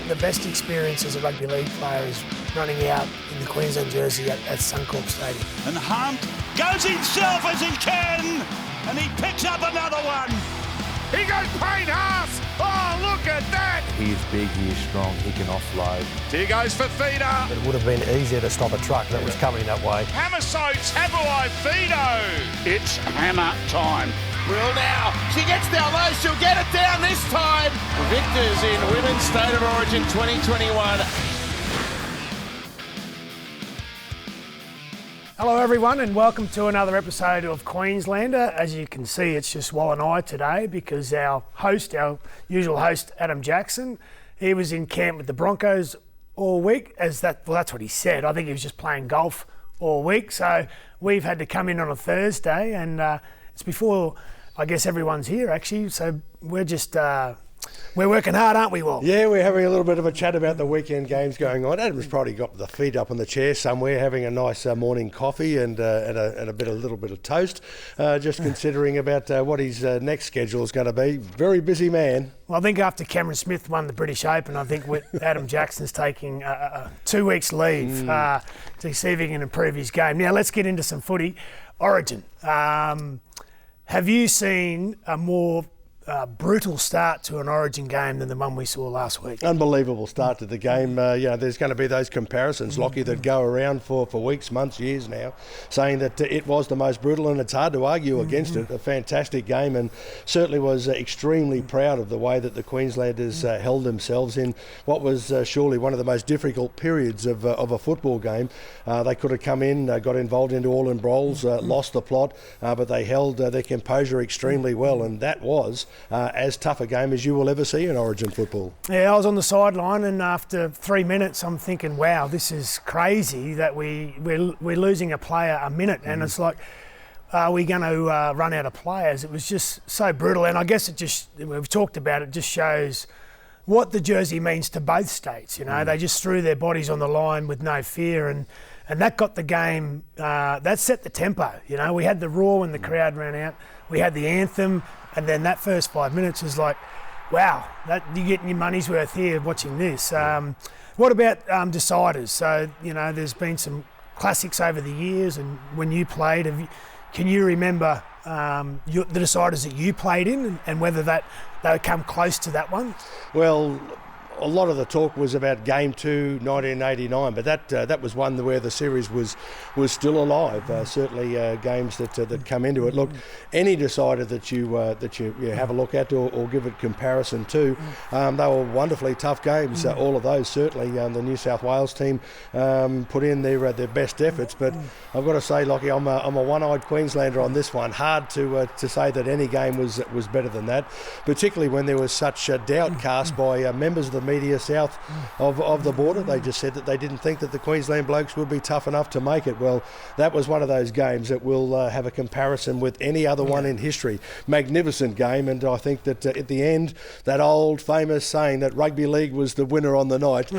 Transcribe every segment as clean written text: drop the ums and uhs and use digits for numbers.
The best experience as a rugby league player is running out in the Queensland jersey at Suncorp Stadium. And Hunt goes himself as he can, and he picks up another one. He goes Payne Haas. Oh, look at that. He is big, he is strong, he can offload. Here goes for Fido. It would have been easier to stop a truck that was coming that way. Hammerso Tabuai Fido. It's hammer time. Will now. She gets down low. She'll get it down this time. Victors in Women's State of Origin 2021. Hello everyone and welcome to another episode of Queenslander. As you can see, it's just Wal and I today because our usual host, Adam Jackson, he was in camp with the Broncos all week. That's what he said. I think he was just playing golf all week. So we've had to come in on a Thursday and it's before, I guess, everyone's here actually. So we're just... we're working hard, aren't we, Wal? Yeah, we're having a little bit of a chat about the weekend games going on. Adam's probably got the feet up on the chair somewhere, having a nice morning coffee and a little bit of toast, just considering about what his next schedule is going to be. Very busy man. Well, I think after Cameron Smith won the British Open, I think Adam Jackson's taking 2 weeks leave to see if he can improve his game. Now, let's get into some footy. Origin. Have you seen a more brutal start to an Origin game than the one we saw last week? Unbelievable start to the game. There's going to be those comparisons, Lockie, that go around for weeks, months, years now, saying that it was the most brutal, and it's hard to argue against it. A fantastic game, and certainly was extremely proud of the way that the Queenslanders held themselves in what was surely one of the most difficult periods of a football game. They could have come in, got involved into all in brawls, lost the plot, but they held their composure extremely well, and that was as tough a game as you will ever see in Origin football. Yeah, I was on the sideline, and after 3 minutes, I'm thinking, "Wow, this is crazy that we're losing a player a minute." And it's like, are we going to run out of players? It was just so brutal, and I guess we've talked about it. Just shows what the jersey means to both states. You know, they just threw their bodies on the line with no fear, and that got the game. That set the tempo. You know, we had the roar when the crowd ran out. We had the anthem. And then that first 5 minutes was like, wow, you're getting your money's worth here watching this. What about deciders? So, you know, there's been some classics over the years, and when you played, can you remember the deciders that you played in and whether they come close to that one? Well, a lot of the talk was about Game 2, 1989, but that was one where the series was still alive. Certainly games that come into it. Look, any decider that you have a look at or give a comparison to, they were wonderfully tough games. All of those certainly. The New South Wales team put in their best efforts, but I've got to say, Lockie, I'm a one-eyed Queenslander on this one. Hard to say that any game was better than that, particularly when there was such doubt cast by members of the media south of the border. They just said that they didn't think that the Queensland blokes would be tough enough to make it. Well, that was one of those games that will have a comparison with any other one in history. Magnificent game, and I think that at the end, that old famous saying that rugby league was the winner on the night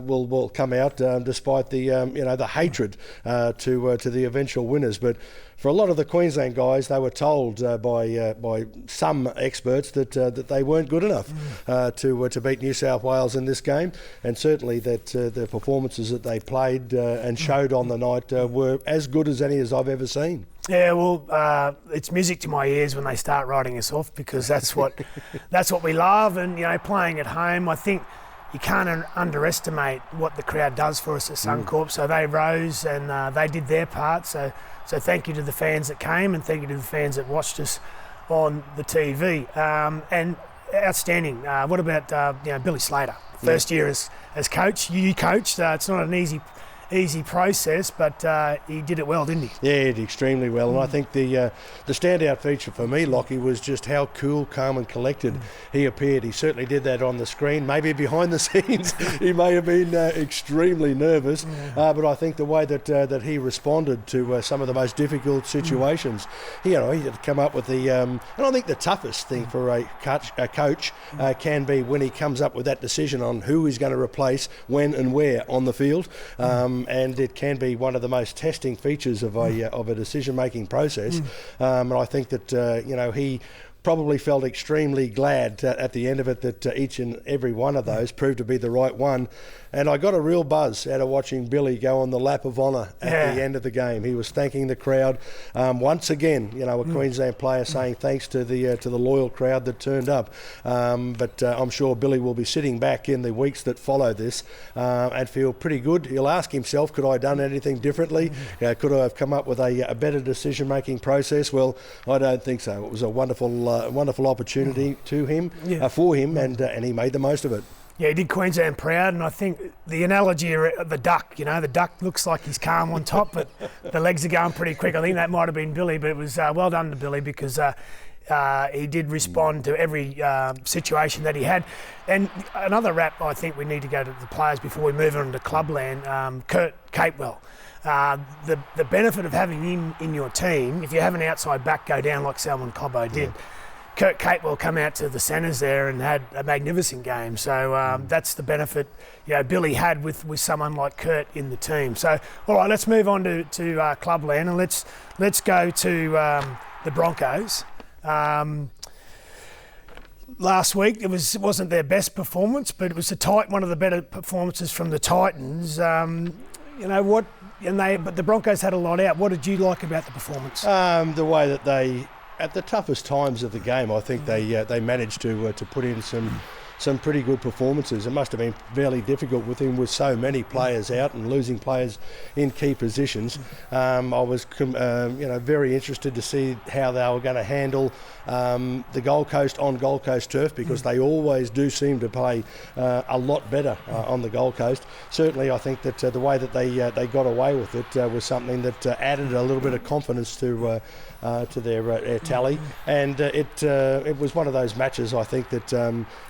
will come out, despite the the hatred to the eventual winners. But for a lot of the Queensland guys, they were told by some experts that they weren't good enough to beat New South Wales in this game, and certainly that the performances that they played and showed on the night were as good as any as I've ever seen. Yeah, well, it's music to my ears when they start writing us off, because that's what we love, and playing at home, I think you can't underestimate what the crowd does for us at Suncorp. So they rose and they did their part. So thank you to the fans that came, and thank you to the fans that watched us on the TV. And outstanding. What about Billy Slater? First year as coach. You coached. It's not an easy process, but he did it well, didn't he? Yeah, he did extremely well, and I think the standout feature for me, Lockie, was just how cool, calm and collected he appeared. He certainly did that on the screen. Maybe behind the scenes he may have been extremely nervous, but I think the way that he responded to some of the most difficult situations, he had come up with and I think the toughest thing for a coach can be when he comes up with that decision on who he's going to replace, when and where on the field. And it can be one of the most testing features of a decision-making process. And I think that he probably felt extremely glad at the end of it that each and every one of those proved to be the right one. And I got a real buzz out of watching Billy go on the lap of honour at the end of the game. He was thanking the crowd once again. A Queensland player saying thanks to the loyal crowd that turned up. But I'm sure Billy will be sitting back in the weeks that follow this and feel pretty good. He'll ask himself, could I have done anything differently? Could I have come up with a better decision-making process? Well, I don't think so. It was a wonderful opportunity for him, and he made the most of it. Yeah, he did Queensland proud, and I think the analogy of the duck, the duck looks like he's calm on top, but the legs are going pretty quick. I think that might have been Billy, but it was well done to Billy because he did respond to every situation that he had. And another rap, I think we need to go to the players before we move on to Clubland, Kurt Capewell. The benefit of having him in your team, if you have an outside back go down like Salmon Cobbo did, Kurt Capewell come out to the centres there and had a magnificent game. So that's the benefit Billy had with someone like Kurt in the team. So, all right, let's move on to Clubland, and let's go to the Broncos. Last week it wasn't their best performance, but it was one of the better performances from the Titans. But the Broncos had a lot out. What did you like about the performance? The way that they, at the toughest times of the game, I think they managed to put in some pretty good performances. It must have been fairly difficult with so many players out and losing players in key positions. I was very interested to see how they were going to handle the Gold Coast on Gold Coast turf, because they always do seem to play a lot better on the Gold Coast. Certainly I think that the way that they got away with it was something that added a little bit of confidence to their tally, and it was one of those matches, I think, that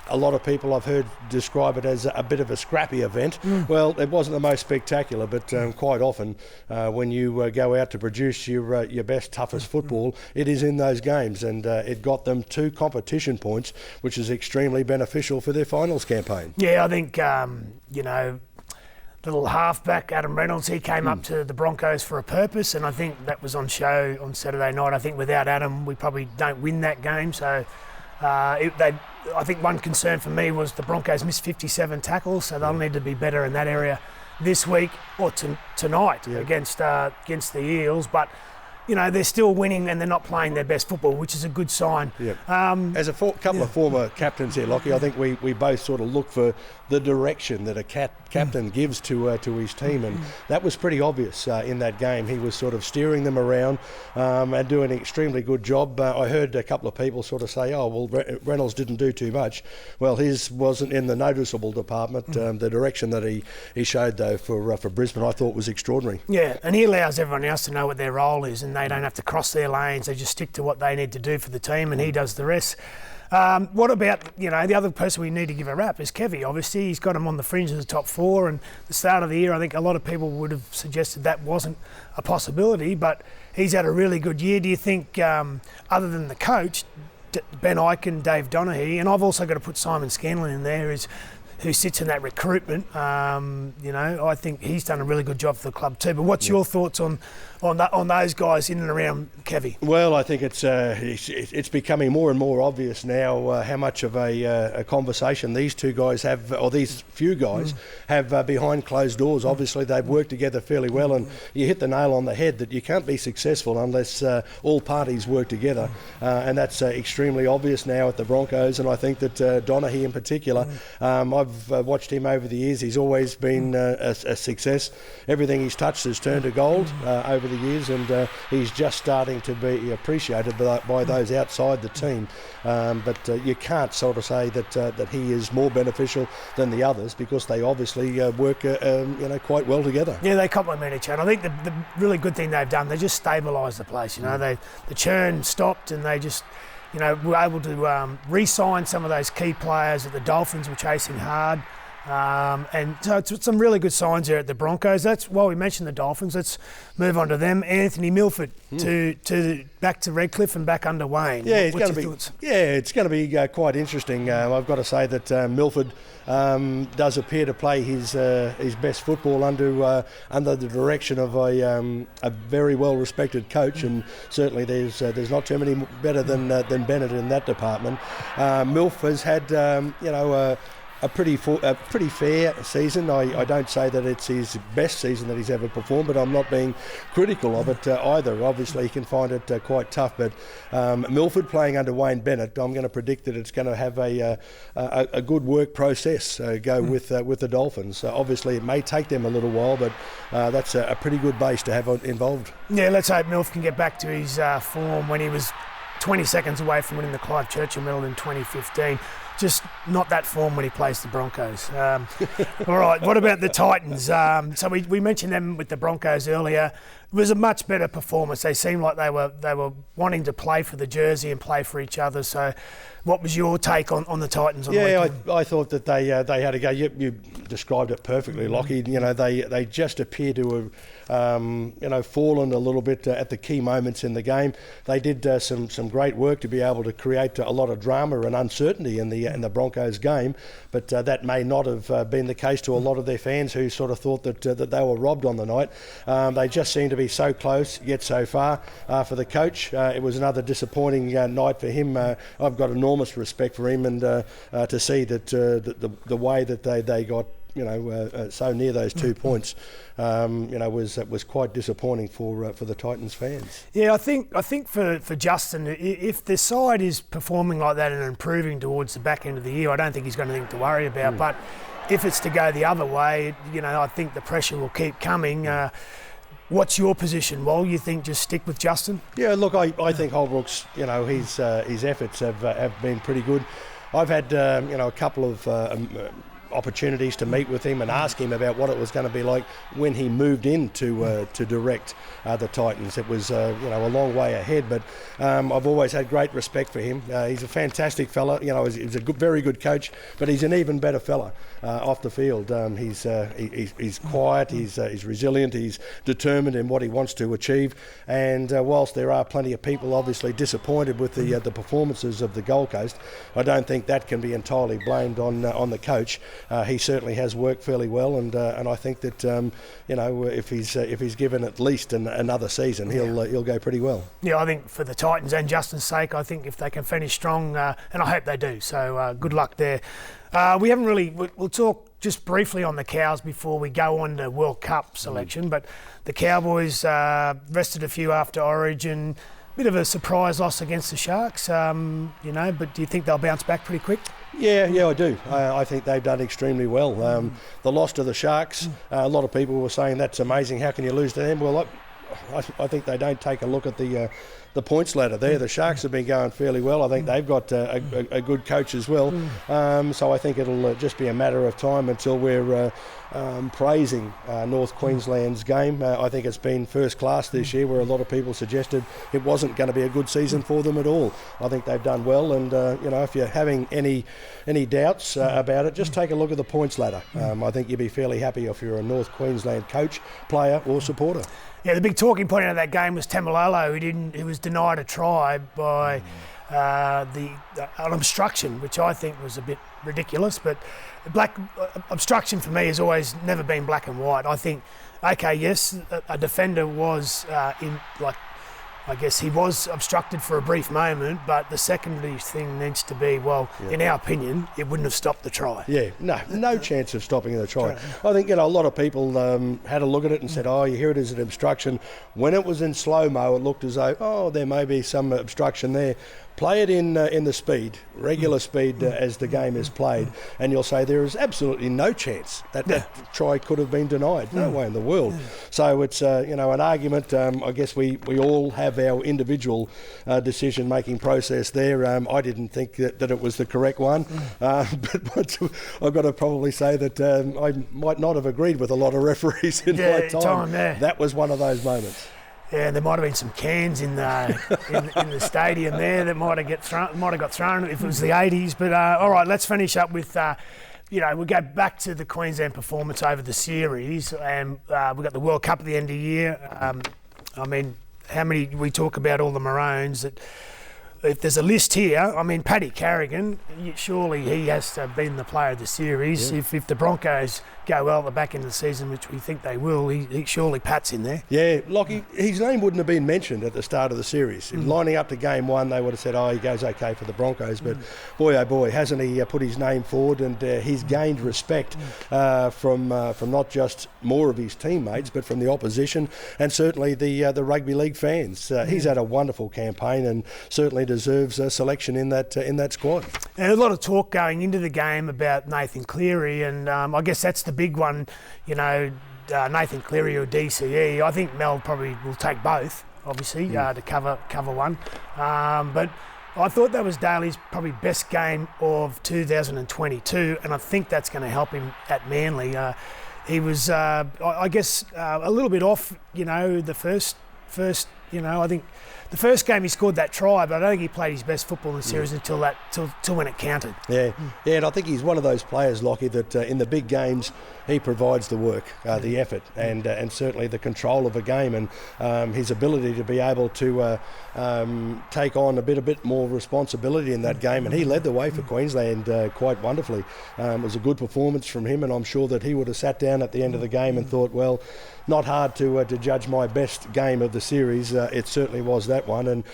a lot of people I've heard describe it as a bit of a scrappy event. Well, it wasn't the most spectacular, but quite often when you go out to produce your best, toughest football, it is in those games, and it got them 2 competition points, which is extremely beneficial for their finals campaign. Yeah, I think little halfback Adam Reynolds, he came up to the Broncos for a purpose, and I think that was on show on Saturday night. I think without Adam we probably don't win that game. So I think one concern for me was the Broncos missed 57 tackles, so they'll need to be better in that area this week or tonight against the Eels. But they're still winning and they're not playing their best football, which is a good sign. Yep. As a couple of former captains here, Lockie, I think we both sort of look for the direction that a captain gives to his team, and that was pretty obvious in that game. He was sort of steering them around and doing an extremely good job. I heard a couple of people sort of say, oh, well, Reynolds didn't do too much. Well, his wasn't in the noticeable department. The direction that he showed, though, for Brisbane, I thought was extraordinary. Yeah, and he allows everyone else to know what their role is, and they don't have to cross their lanes. They just stick to what they need to do for the team, and he does the rest. What about, the other person we need to give a rap is Kevy. Obviously, he's got him on the fringe of the top 4, and the start of the year, I think a lot of people would have suggested that wasn't a possibility, but he's had a really good year. Do you think, other than the coach, Ben Eichen, Dave Donaghy, and I've also got to put Simon Scanlon in there, who sits in that recruitment, I think he's done a really good job for the club too. But what's your thoughts on those guys in and around Kevy? Well, I think it's becoming more and more obvious now how much of a conversation these two guys have, or these few guys have behind closed doors. Obviously, they've worked together fairly well, and you hit the nail on the head that you can't be successful unless all parties work together, and that's extremely obvious now at the Broncos. And I think that Donaghy in particular, I've watched him over the years. He's always been a success. Everything he's touched has turned to gold over the years, and he's just starting to be appreciated by those outside the team. But you can't sort of say that he is more beneficial than the others, because they obviously work quite well together. Yeah, they complement each other. I think the really good thing they've done, they just stabilised the place. The churn stopped, and they just were able to re-sign some of those key players that the Dolphins were chasing hard. And so it's some really good signs there at the Broncos. That's while we mentioned the Dolphins, let's move on to them. Anthony Milford to back to Redcliffe and back under Wayne. Yeah, it's going to be quite interesting. I've got to say that Milford does appear to play his best football under the direction of a very well respected coach, and certainly there's not too many better than Bennett in that department. Milf has had a pretty fair season. I don't say that it's his best season that he's ever performed, but I'm not being critical of it either. Obviously, he can find it quite tough, but Milford playing under Wayne Bennett, I'm going to predict that it's going to have a good work process go with the Dolphins. Obviously, it may take them a little while, but that's a pretty good base to have involved. Yeah, let's hope Milf can get back to his form when he was 20 seconds away from winning the Clive Churchill Medal in 2015. Just not that form when he plays the Broncos. All right, what about the Titans? So we mentioned them with the Broncos earlier. It was a much better performance. They seemed like they were wanting to play for the jersey and play for each other. So what was your take on the Titans on the weekend? I thought that they had a go. You described it perfectly, Lockie. They just appear to have fallen a little bit at the key moments in the game. They did some great work to be able to create a lot of drama and uncertainty in the Broncos game, but that may not have been the case to a lot of their fans who sort of thought that they were robbed on the night. They just seem to be so close yet so far. For the coach, it was another disappointing night for him. I've got enormous respect for him, and to see that the way that they got so near those 2 points, was quite disappointing for the Titans fans. Yeah, I think for Justin, if the side is performing like that and improving towards the back end of the year, I don't think he's got anything to worry about. But if it's to go the other way, I think the pressure will keep coming. What's your position, Wal? You think just stick with Justin? Yeah, look, I think Holbrook's, his efforts have been pretty good. I've had a couple of opportunities to meet with him and ask him about what it was going to be like when he moved in to direct the Titans. It was a long way ahead, but I've always had great respect for him. He's a fantastic fella. He's a very good coach, but he's an even better fella off the field. He's quiet, he's resilient, he's determined in what he wants to achieve, and whilst there are plenty of people obviously disappointed with the performances of the Gold Coast, I don't think that can be entirely blamed on the coach. He certainly has worked fairly well, and I think that if he's given at least another season, he'll go pretty well. Yeah, I think for the Titans and Justin's sake, I think if they can finish strong, and I hope they do. So good luck there. We haven't really. We'll talk just briefly on the Cows before we go on to World Cup selection. But the Cowboys rested a few after Origin. Bit of a surprise loss against the Sharks, but do you think they'll bounce back pretty quick? Yeah, I do. I think they've done extremely well. The loss to the Sharks, a lot of people were saying that's amazing. How can you lose to them? Well, I think they don't take a look at the points ladder there. The Sharks have been going fairly well. I think they've got a good coach as well. So I think it'll just be a matter of time until we're praising North Queensland's game. I think it's been first class this year, where a lot of people suggested it wasn't going to be a good season for them at all. I think they've done well, and if you're having any doubts about it, just take a look at the points ladder. I think you'd be fairly happy if you're a North Queensland coach, player or supporter. Yeah, the big talking point out of that game was Tamalolo, who was denied a try by an obstruction, which I think was a bit ridiculous. But obstruction for me has always never been black and white. I think, okay, yes, a defender was I guess he was obstructed for a brief moment, but the secondary thing needs to be, in our opinion, it wouldn't have stopped the try. Yeah, no chance of stopping the try. I think, a lot of people had a look at it and said, you hear it as an obstruction. When it was in slow-mo, it looked as though, there may be some obstruction there. Play it in the speed, regular speed as the game is played, and you'll say there is absolutely no chance that try could have been denied. No way in the world. So it's an argument. I guess we all have our individual decision-making process there. I didn't think that it was the correct one, but I've got to probably say that I might not have agreed with a lot of referees in my time. That was one of those moments. Yeah, there might have been some cans in the stadium there that might have got thrown if it was the 80s. But all right, let's finish up with we go back to the Queensland performance over the series, and we've got the World Cup at the end of the year. How many we talk about all the Maroons that. If there's a list here, Paddy Carrigan, surely he has to have been the player of the series. Yeah. If the Broncos go well at the back end of the season, which we think they will, he surely Pat's in there. Yeah, his name wouldn't have been mentioned at the start of the series. Lining up to game one, they would have said, he goes okay for the Broncos. But boy, oh boy, hasn't he put his name forward, and he's gained respect from not just more of his teammates, but from the opposition and certainly the rugby league fans. He's had a wonderful campaign and certainly deserves a selection in that squad. And a lot of talk going into the game about Nathan Cleary, and I guess that's the big one, Nathan Cleary or DCE. I think Mel probably will take both, obviously, to cover one. But I thought that was Daly's probably best game of 2022, and I think that's going to help him at Manly. He was, I guess, a little bit off, the first, I think the first game he scored that try, but I don't think he played his best football in the series until when it counted. Yeah, and I think he's one of those players, Lockie, that in the big games he provides the work, the effort, and certainly the control of a game, and his ability to be able to take on a bit more responsibility in that game. And he led the way for Queensland quite wonderfully. It was a good performance from him, and I'm sure that he would have sat down at the end of the game and thought, well, not hard to judge my best game of the series. It certainly was that one, and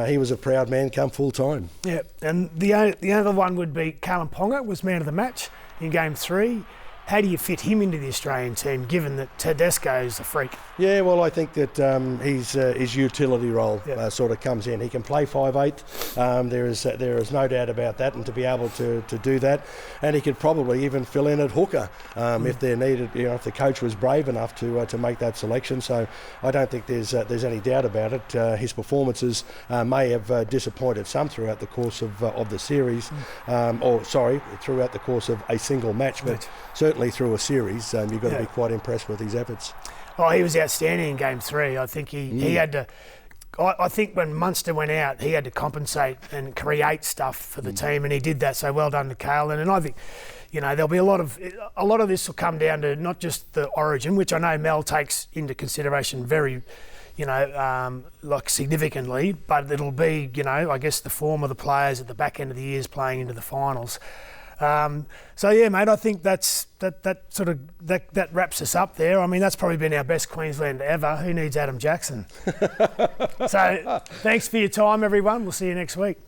he was a proud man come full time. Yeah, and the other one would be Kalen Ponga was man of the match in Game 3. How do you fit him into the Australian team, given that Tedesco's a freak? Yeah, well, I think that his utility role sort of comes in. He can play 5'8". There is no doubt about that, and to be able to do that, and he could probably even fill in at hooker if they're needed. If the coach was brave enough to make that selection. So I don't think there's any doubt about it. His performances may have disappointed some throughout the course of the series, throughout the course of a single match, but certainly through a series, you've got to be quite impressed with his efforts. Oh, he was outstanding in Game 3. I think he had to. I think when Munster went out, he had to compensate and create stuff for the team, and he did that. So well done to Kalen. And I think, there'll be a lot of this will come down to not just the origin, which I know Mel takes into consideration very, significantly, but it'll be, I guess the form of the players at the back end of the years playing into the finals. Mate, I think that wraps us up there. That's probably been our best Queensland ever. Who needs Adam Jackson? So thanks for your time, everyone. We'll see you next week.